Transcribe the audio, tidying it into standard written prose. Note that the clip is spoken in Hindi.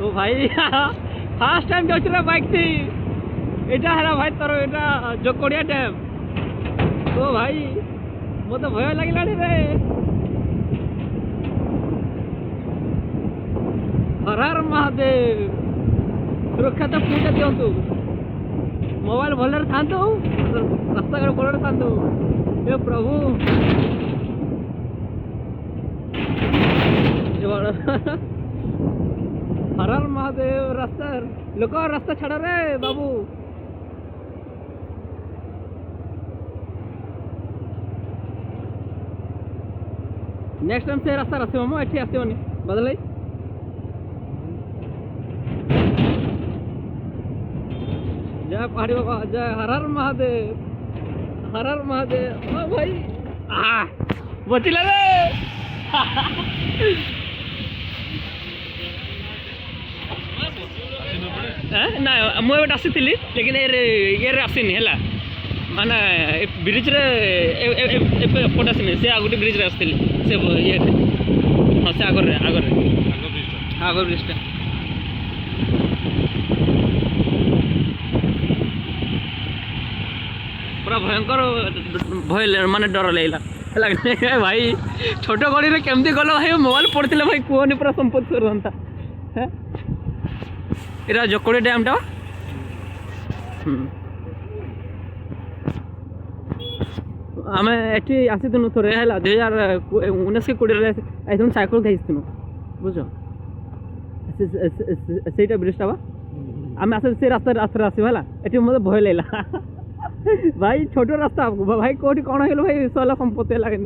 ओ भाई फास्ट टाइम जाऊँ रे बाइक थी एटा है भाई तोर एटा जोकोड़िया डैम ओ भाई मत भय लगे रे हर हर महादेव सुरक्षा तो पूजा दिंतु मोबाइल भलर था रास्ता घाट भलर था हे प्रभु हर हर महादेव रास्ता लोक रास्ता छाड़ रे बाबू नेक्स्ट टाइम से रास्ता आसो मो एठी आसोनी बदल जय पहाड़ी बाबा जय हर हर महादेव ओ भाई बचिला रे ना मुझे आसी लेकिन ये आसनी है माने ब्रिज रे एपट आसनी से आगे ब्रिज रे आसती से ये हाँ से आगर ब्रिजटा पूरा भयंकर भय माने डर लगला भाई छोट गड़ी में केमती गल भाई मोबाइल पड़ते भाई कहनी पूरा संपत्ति रहा है ये जोकोड़ी डैम टा आम एटी आसीनु थे है 2019 के 20 साइकेल खाई बुझ से ब्रिजटा बा आम आस से रास्ता आसवा ये मत भय लगला भाई छोट रास्ता भाई कौटी कौन है भाई सला संपत्ति लगे